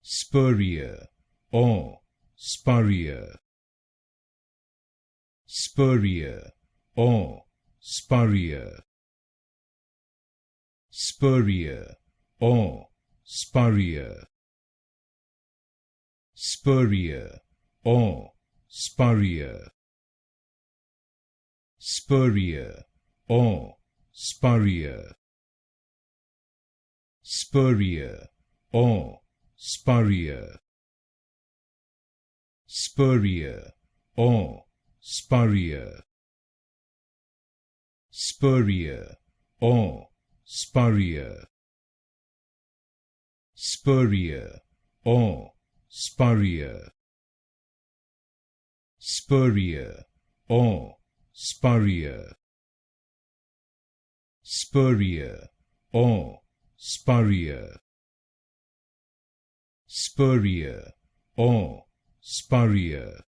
Spurrier or Spurrier. Spurrier or Spurrier. Spurrier or Spurrier. Spurrier or Spurrier. Spurrier or Spurrier. Spurrier or Spurrier. Spurrier or Spurrier. Spurrier or Spurrier. Spurrier or Spurrier. Spurrier or Spurrier. Spurrier or Spurrier. Spurrier or Spurrier.